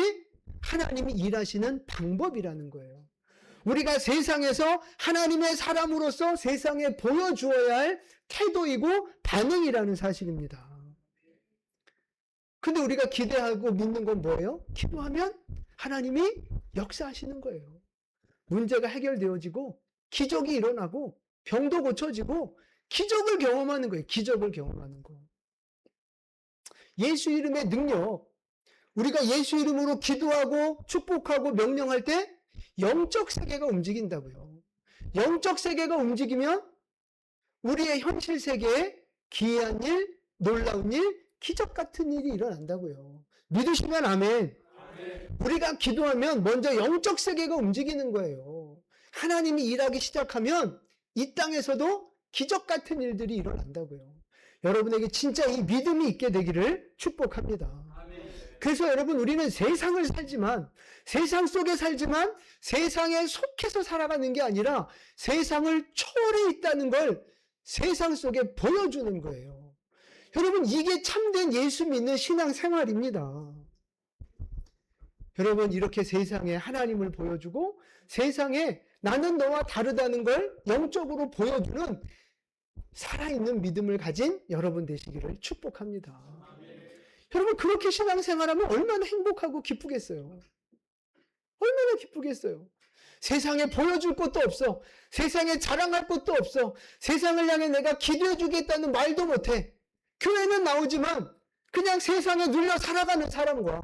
Speaker 1: 하나님이 일하시는 방법이라는 거예요. 우리가 세상에서 하나님의 사람으로서 세상에 보여주어야 할 태도이고 반응이라는 사실입니다. 근데 우리가 기대하고 믿는 건 뭐예요? 기도하면 하나님이 역사하시는 거예요. 문제가 해결되어지고 기적이 일어나고 병도 고쳐지고 기적을 경험하는 거예요. 기적을 경험하는 거. 예수 이름의 능력, 우리가 예수 이름으로 기도하고 축복하고 명령할 때 영적 세계가 움직인다고요. 영적 세계가 움직이면 우리의 현실 세계에 기이한 일, 놀라운 일, 기적 같은 일이 일어난다고요. 믿으시면 아멘. 우리가 기도하면 먼저 영적 세계가 움직이는 거예요. 하나님이 일하기 시작하면 이 땅에서도 기적 같은 일들이 일어난다고요. 여러분에게 진짜 이 믿음이 있게 되기를 축복합니다. 그래서 여러분 우리는 세상을 살지만 세상 속에 살지만 세상에 속해서 살아가는 게 아니라 세상을 초월해 있다는 걸 세상 속에 보여주는 거예요. 여러분 이게 참된 예수 믿는 신앙생활입니다. 여러분 이렇게 세상에 하나님을 보여주고 세상에 나는 너와 다르다는 걸 영적으로 보여주는 살아있는 믿음을 가진 여러분 되시기를 축복합니다. 여러분 그렇게 신앙생활하면 얼마나 행복하고 기쁘겠어요. 얼마나 기쁘겠어요. 세상에 보여줄 것도 없어. 세상에 자랑할 것도 없어. 세상을 향해 내가 기도해 주겠다는 말도 못해. 교회는 나오지만 그냥 세상에 눌려 살아가는 사람과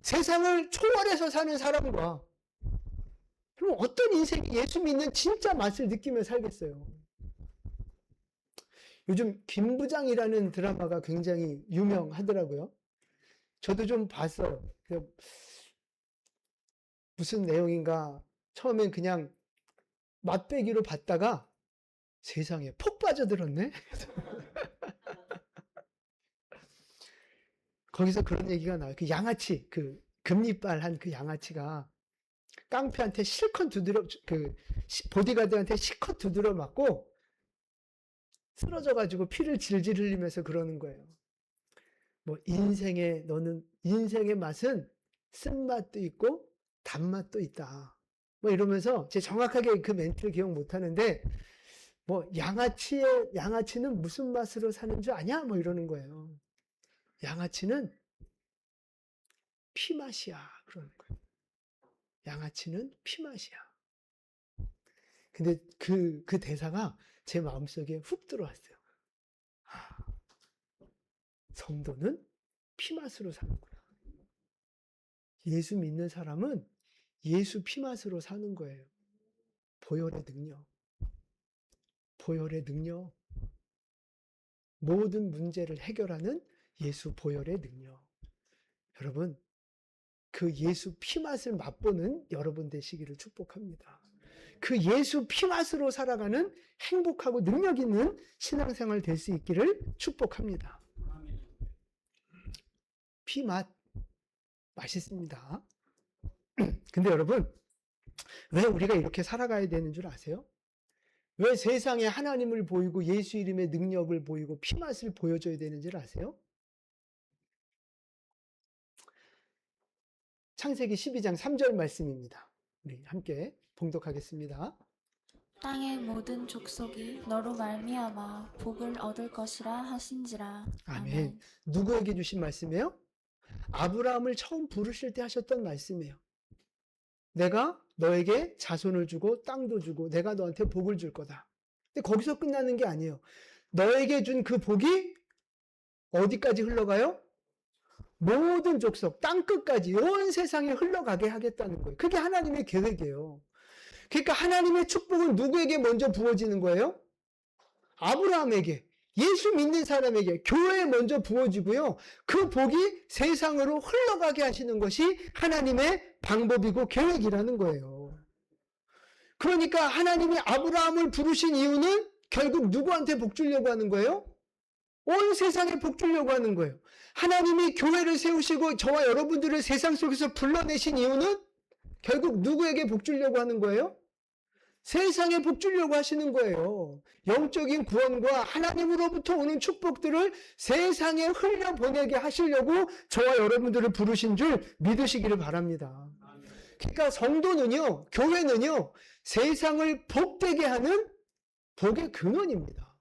Speaker 1: 세상을 초월해서 사는 사람과 그럼 어떤 인생이 예수 믿는 진짜 맛을 느끼며 살겠어요. 요즘 김부장이라는 드라마가 굉장히 유명하더라고요. 저도 좀 봤어요. 무슨 내용인가 처음엔 그냥 맛배기로 봤다가 세상에 폭 빠져들었네. 거기서 그런 얘기가 나와요. 그 양아치, 그 금리빨한 그 양아치가 깡패한테 실컷 그 보디가드한테 실컷 두드려 맞고 쓰러져가지고 피를 질질 흘리면서 그러는 거예요. 뭐 너는 인생의 맛은 쓴맛도 있고 단맛도 있다. 뭐 이러면서 제가 정확하게 그 멘트를 기억 못 하는데 뭐 양아치는 무슨 맛으로 사는 줄 아냐? 뭐 이러는 거예요. 양아치는 피맛이야. 그러는 거예요. 양아치는 피맛이야. 근데 그 대사가 제 마음속에 훅 들어왔어요. 성도는 피맛으로 사는구나. 예수 믿는 사람은 예수 피맛으로 사는 거예요. 보혈의 능력. 보혈의 능력. 모든 문제를 해결하는 예수 보혈의 능력. 여러분, 그 예수 피맛을 맛보는 여러분 되시기를 축복합니다. 그 예수 피맛으로 살아가는 행복하고 능력 있는 신앙생활 될 수 있기를 축복합니다. 피맛 맛있습니다. 근데 여러분, 왜 우리가 이렇게 살아가야 되는 줄 아세요? 왜 세상에 하나님을 보이고 예수 이름의 능력을 보이고 피맛을 보여줘야 되는지를 아세요? 창세기 12장 3절 말씀입니다. 우리 함께 봉독하겠습니다.
Speaker 2: 땅의 모든 족속이 너로 말미암아 복을 얻을 것이라 하신지라.
Speaker 1: 아멘. 누구에게 주신 말씀이에요? 아브라함을 처음 부르실 때 하셨던 말씀이에요. 내가 너에게 자손을 주고 땅도 주고 내가 너한테 복을 줄 거다. 근데 거기서 끝나는 게 아니에요. 너에게 준 그 복이 어디까지 흘러가요? 모든 족속, 땅끝까지 온 세상에 흘러가게 하겠다는 거예요. 그게 하나님의 계획이에요. 그러니까 하나님의 축복은 누구에게 먼저 부어지는 거예요? 아브라함에게, 예수 믿는 사람에게, 교회에 먼저 부어지고요. 그 복이 세상으로 흘러가게 하시는 것이 하나님의 방법이고 계획이라는 거예요. 그러니까 하나님이 아브라함을 부르신 이유는 결국 누구한테 복 주려고 하는 거예요? 온 세상에 복 주려고 하는 거예요. 하나님이 교회를 세우시고 저와 여러분들을 세상 속에서 불러내신 이유는 결국 누구에게 복 주려고 하는 거예요? 세상에 복 주려고 하시는 거예요. 영적인 구원과 하나님으로부터 오는 축복들을 세상에 흘려보내게 하시려고 저와 여러분들을 부르신 줄 믿으시기를 바랍니다. 그러니까 성도는요, 교회는요, 세상을 복되게 하는 복의 근원입니다.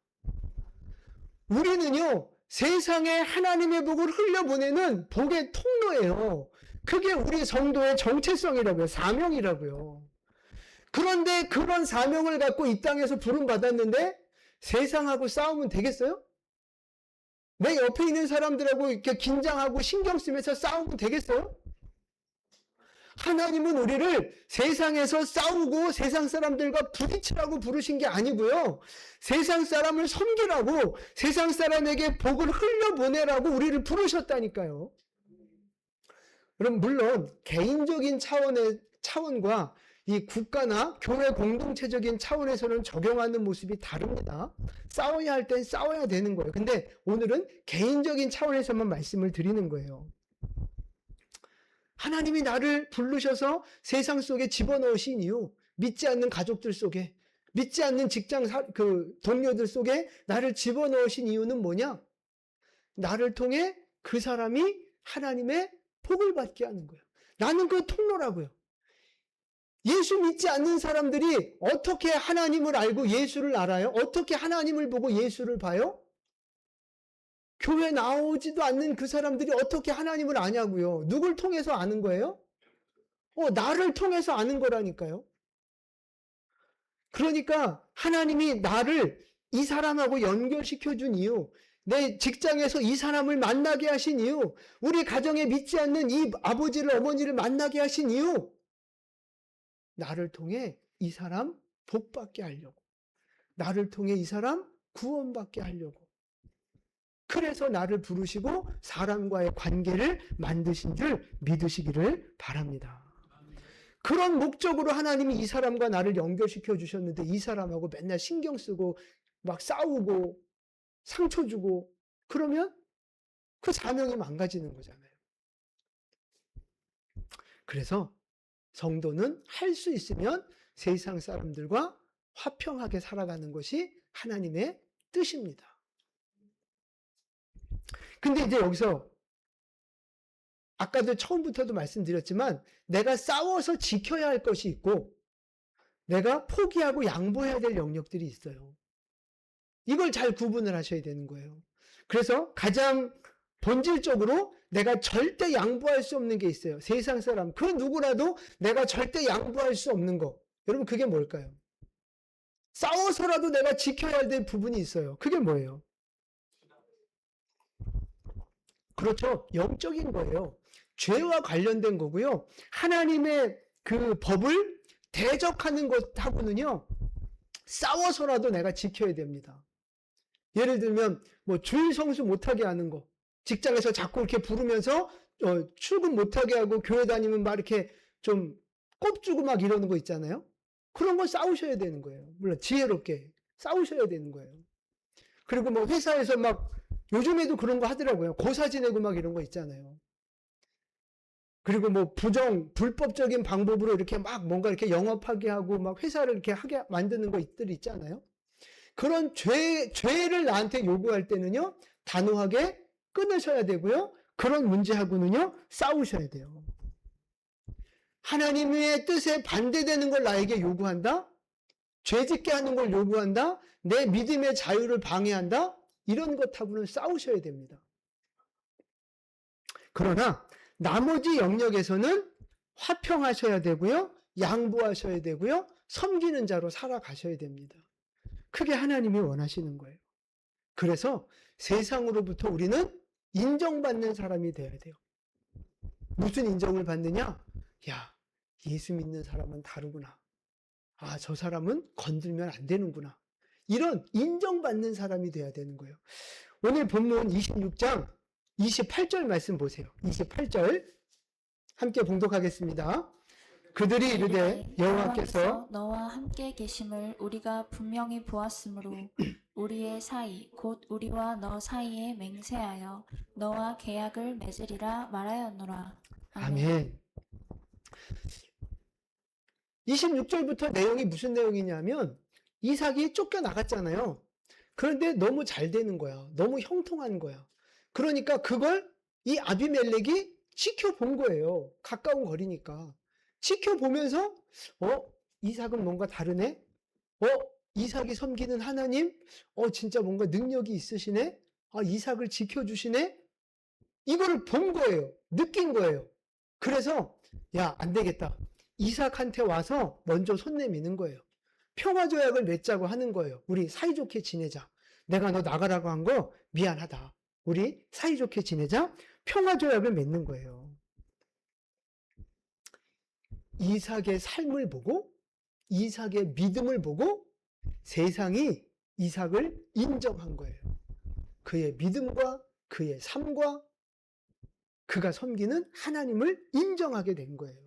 Speaker 1: 우리는요, 세상에 하나님의 복을 흘려보내는 복의 통로예요. 그게 우리 성도의 정체성이라고요. 사명이라고요. 그런데 그런 사명을 갖고 이 땅에서 부름받았는데 세상하고 싸우면 되겠어요? 내 옆에 있는 사람들하고 이렇게 긴장하고 신경 쓰면서 싸우면 되겠어요? 하나님은 우리를 세상에서 싸우고 세상 사람들과 부딪히라고 부르신 게 아니고요. 세상 사람을 섬기라고, 세상 사람에게 복을 흘려보내라고 우리를 부르셨다니까요. 그럼 물론 개인적인 차원과 이 국가나 교회 공동체적인 차원에서는 적용하는 모습이 다릅니다. 싸워야 할 땐 싸워야 되는 거예요. 근데 오늘은 개인적인 차원에서만 말씀을 드리는 거예요. 하나님이 나를 부르셔서 세상 속에 집어넣으신 이유, 믿지 않는 가족들 속에, 믿지 않는 직장 동료들 속에 나를 집어넣으신 이유는 뭐냐? 나를 통해 그 사람이 하나님의 복을 받게 하는 거예요. 나는 그 통로라고요. 예수 믿지 않는 사람들이 어떻게 하나님을 알고 예수를 알아요? 어떻게 하나님을 보고 예수를 봐요? 교회 나오지도 않는 그 사람들이 어떻게 하나님을 아냐고요? 누굴 통해서 아는 거예요? 나를 통해서 아는 거라니까요. 그러니까 하나님이 나를 이 사람하고 연결시켜 준 이유, 내 직장에서 이 사람을 만나게 하신 이유, 우리 가정에 믿지 않는 이 아버지를 어머니를 만나게 하신 이유, 나를 통해 이 사람 복받게 하려고, 나를 통해 이 사람 구원받게 하려고, 그래서 나를 부르시고 사람과의 관계를 만드신 줄 믿으시기를 바랍니다. 그런 목적으로 하나님이 이 사람과 나를 연결시켜 주셨는데 이 사람하고 맨날 신경 쓰고 막 싸우고 상처 주고 그러면 그 사명이 망가지는 거잖아요. 그래서 성도는 할 수 있으면 세상 사람들과 화평하게 살아가는 것이 하나님의 뜻입니다. 근데 이제 여기서 아까도 처음부터도 말씀드렸지만 내가 싸워서 지켜야 할 것이 있고 내가 포기하고 양보해야 될 영역들이 있어요. 이걸 잘 구분을 하셔야 되는 거예요. 그래서 가장 본질적으로 내가 절대 양보할 수 없는 게 있어요. 세상 사람, 그 누구라도 내가 절대 양보할 수 없는 거. 여러분, 그게 뭘까요? 싸워서라도 내가 지켜야 될 부분이 있어요. 그게 뭐예요? 그렇죠. 영적인 거예요. 죄와 관련된 거고요. 하나님의 그 법을 대적하는 것하고는요, 싸워서라도 내가 지켜야 됩니다. 예를 들면, 뭐, 주일 성수 못하게 하는 거. 직장에서 자꾸 이렇게 부르면서, 출근 못하게 하고, 교회 다니면 막 이렇게 좀 꼽주고 막 이러는 거 있잖아요. 그런 거 싸우셔야 되는 거예요. 물론 지혜롭게 싸우셔야 되는 거예요. 그리고 뭐 회사에서 막 요즘에도 그런 거 하더라고요. 고사 지내고 막 이런 거 있잖아요. 그리고 뭐 불법적인 방법으로 이렇게 막 뭔가 이렇게 영업하게 하고 막 회사를 이렇게 하게 만드는 것들 있잖아요. 그런 죄를 나한테 요구할 때는요, 단호하게 끊으셔야 되고요. 그런 문제하고는요, 싸우셔야 돼요. 하나님의 뜻에 반대되는 걸 나에게 요구한다? 죄짓게 하는 걸 요구한다? 내 믿음의 자유를 방해한다? 이런 것하고는 싸우셔야 됩니다. 그러나 나머지 영역에서는 화평하셔야 되고요. 양보하셔야 되고요. 섬기는 자로 살아가셔야 됩니다. 그게 하나님이 원하시는 거예요. 그래서 세상으로부터 우리는 인정받는 사람이 되어야 돼요. 무슨 인정을 받느냐? 야, 예수 믿는 사람은 다르구나. 아, 저 사람은 건들면 안 되는구나. 이런 인정받는 사람이 돼야 되는 거예요. 오늘 본문 26장 28절 말씀 보세요. 28절 함께 봉독하겠습니다. 그들이 이르되 여호와께서
Speaker 2: 너와 함께 계심을 우리가 분명히 보았으므로 우리의 사이 곧 우리와 너 사이에 맹세하여 너와 계약을 맺으리라 말하였노라.
Speaker 1: 아멘. 26절부터 내용이 무슨 내용이냐면 이삭이 쫓겨나갔잖아요. 그런데 너무 잘 되는 거야. 너무 형통한 거야. 그러니까 그걸 이 아비멜렉이 지켜본 거예요. 가까운 거리니까. 지켜보면서 이삭은 뭔가 다르네? 이삭이 섬기는 하나님? 진짜 뭔가 능력이 있으시네? 아, 이삭을 지켜주시네? 이거를 본 거예요. 느낀 거예요. 그래서 야, 안 되겠다. 이삭한테 와서 먼저 손 내미는 거예요. 평화조약을 맺자고 하는 거예요. 우리 사이좋게 지내자. 내가 너 나가라고 한 거 미안하다. 우리 사이좋게 지내자. 평화조약을 맺는 거예요. 이삭의 삶을 보고 이삭의 믿음을 보고 세상이 이삭을 인정한 거예요. 그의 믿음과 그의 삶과 그가 섬기는 하나님을 인정하게 된 거예요.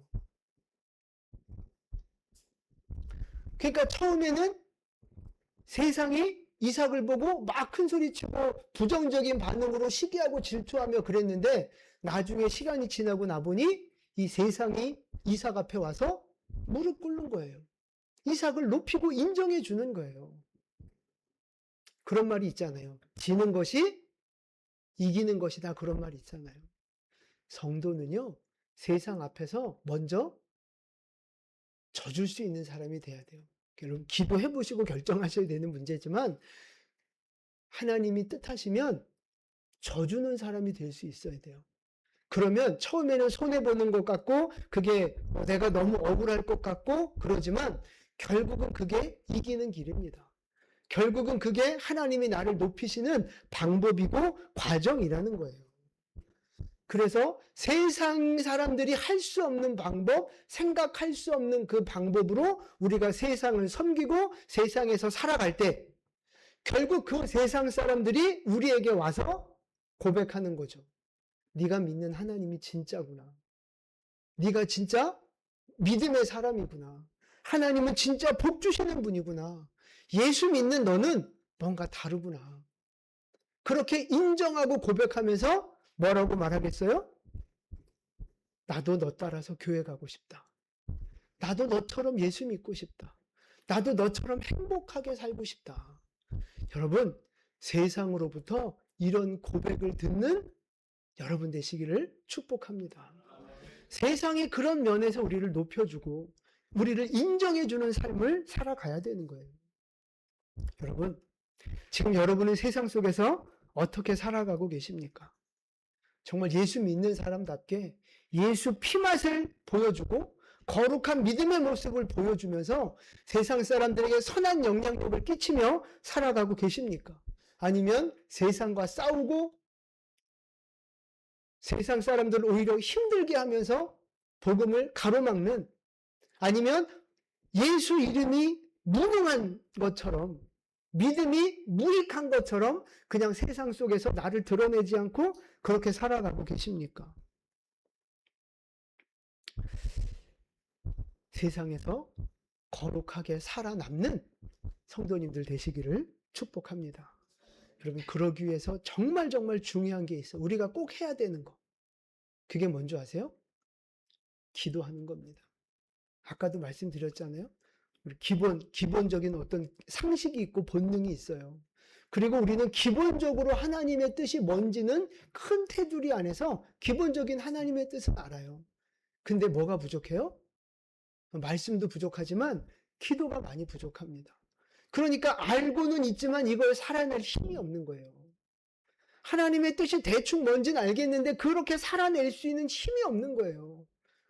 Speaker 1: 그러니까 처음에는 세상이 이삭을 보고 막 큰 소리치고 부정적인 반응으로 시기하고 질투하며 그랬는데 나중에 시간이 지나고 나보니 이 세상이 이삭 앞에 와서 무릎 꿇는 거예요. 이삭을 높이고 인정해 주는 거예요. 그런 말이 있잖아요. 지는 것이 이기는 것이다. 그런 말이 있잖아요. 성도는요, 세상 앞에서 먼저 져줄 수 있는 사람이 돼야 돼요. 여러분, 기도해 보시고 결정하셔야 되는 문제지만 하나님이 뜻하시면 져주는 사람이 될 수 있어야 돼요. 그러면 처음에는 손해보는 것 같고 그게 내가 너무 억울할 것 같고 그러지만 결국은 그게 이기는 길입니다. 결국은 그게 하나님이 나를 높이시는 방법이고 과정이라는 거예요. 그래서 세상 사람들이 할 수 없는 방법, 생각할 수 없는 그 방법으로 우리가 세상을 섬기고 세상에서 살아갈 때 결국 그 세상 사람들이 우리에게 와서 고백하는 거죠. 네가 믿는 하나님이 진짜구나. 네가 진짜 믿음의 사람이구나. 하나님은 진짜 복 주시는 분이구나. 예수 믿는 너는 뭔가 다르구나. 그렇게 인정하고 고백하면서 뭐라고 말하겠어요? 나도 너 따라서 교회 가고 싶다. 나도 너처럼 예수 믿고 싶다. 나도 너처럼 행복하게 살고 싶다. 여러분, 세상으로부터 이런 고백을 듣는 여러분 되시기를 축복합니다. 세상이 그런 면에서 우리를 높여주고 우리를 인정해주는 삶을 살아가야 되는 거예요. 여러분, 지금 여러분은 세상 속에서 어떻게 살아가고 계십니까? 정말 예수 믿는 사람답게 예수 피맛을 보여주고 거룩한 믿음의 모습을 보여주면서 세상 사람들에게 선한 영향력을 끼치며 살아가고 계십니까? 아니면 세상과 싸우고 세상 사람들을 오히려 힘들게 하면서 복음을 가로막는, 아니면 예수 이름이 무능한 것처럼, 믿음이 무익한 것처럼 그냥 세상 속에서 나를 드러내지 않고 그렇게 살아가고 계십니까? 세상에서 거룩하게 살아남는 성도님들 되시기를 축복합니다. 여러분, 그러기 위해서 정말 중요한 게 있어요. 우리가 꼭 해야 되는 거. 그게 뭔지 아세요? 기도하는 겁니다. 아까도 말씀드렸잖아요. 우리 기본적인 어떤 상식이 있고 본능이 있어요. 그리고 우리는 기본적으로 하나님의 뜻이 뭔지는 큰 테두리 안에서 기본적인 하나님의 뜻을 알아요. 근데 뭐가 부족해요? 말씀도 부족하지만 기도가 많이 부족합니다. 그러니까 알고는 있지만 이걸 살아낼 힘이 없는 거예요. 하나님의 뜻이 대충 뭔지는 알겠는데 그렇게 살아낼 수 있는 힘이 없는 거예요.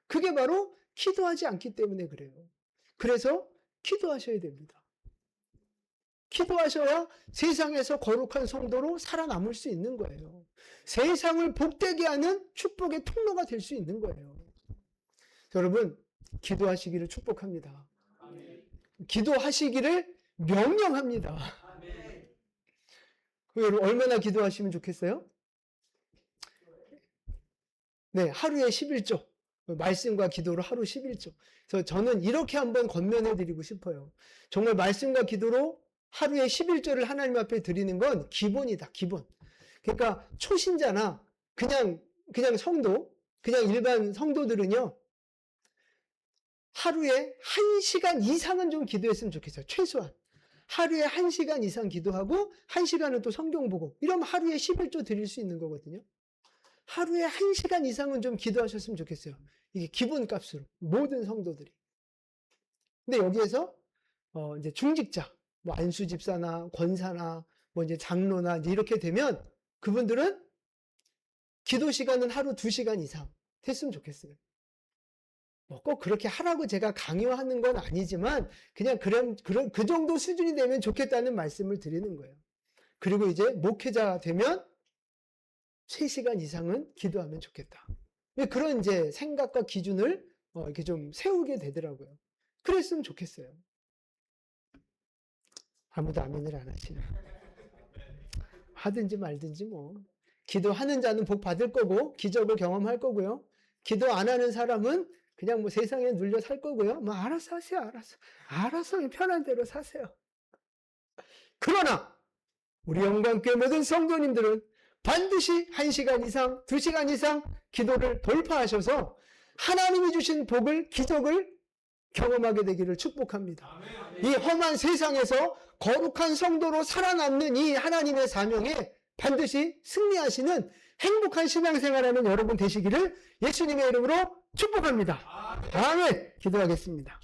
Speaker 1: 그게 바로 기도하지 않기 때문에 그래요. 그래서 기도하셔야 됩니다. 기도하셔야 세상에서 거룩한 성도로 살아남을 수 있는 거예요. 세상을 복되게 하는 축복의 통로가 될 수 있는 거예요. 여러분, 기도하시기를 축복합니다. 기도하시기를 명령합니다. 여러분, 얼마나 기도하시면 좋겠어요? 네, 하루에 11조. 말씀과 기도로 하루 11조. 그래서 저는 이렇게 한번 권면해 드리고 싶어요. 정말 말씀과 기도로 하루에 11조를 하나님 앞에 드리는 건 기본이다, 기본. 그러니까 초신자나 그냥 성도, 그냥 일반 성도들은요, 하루에 1시간 이상은 좀 기도했으면 좋겠어요. 최소한. 하루에 1시간 이상 기도하고 1시간은 또 성경 보고, 이러면 하루에 11조 드릴 수 있는 거거든요. 하루에 1시간 이상은 좀 기도하셨으면 좋겠어요. 이게 기본값으로, 모든 성도들이. 근데 여기에서 이제 중직자, 뭐 안수 집사나 권사나 뭐 이제 장로나 이제 이렇게 되면 그분들은 기도 시간은 하루 2시간 이상 했으면 좋겠어요. 뭐 꼭 그렇게 하라고 제가 강요하는 건 아니지만 그냥 그 정도 수준이 되면 좋겠다는 말씀을 드리는 거예요. 그리고 이제 목회자 되면 3시간 이상은 기도하면 좋겠다. 그런 이제 생각과 기준을 이렇게 좀 세우게 되더라고요. 그랬으면 좋겠어요. 아무도 아멘을 안 하시네. 하든지 말든지 뭐. 기도하는 자는 복 받을 거고 기적을 경험할 거고요. 기도 안 하는 사람은 그냥 뭐 세상에 눌려 살 거고요. 뭐 알아서 하세요. 알아서 편한 대로 사세요. 그러나 우리 영광교회 모든 성도님들은 반드시 1시간 이상, 2시간 이상 기도를 돌파하셔서 하나님이 주신 복을, 기적을 경험하게 되기를 축복합니다. 이 험한 세상에서 거룩한 성도로 살아남는 이 하나님의 사명에 반드시 승리하시는 행복한 신앙생활하는 여러분 되시기를 예수님의 이름으로 축복합니다. 아멘. 기도하겠습니다.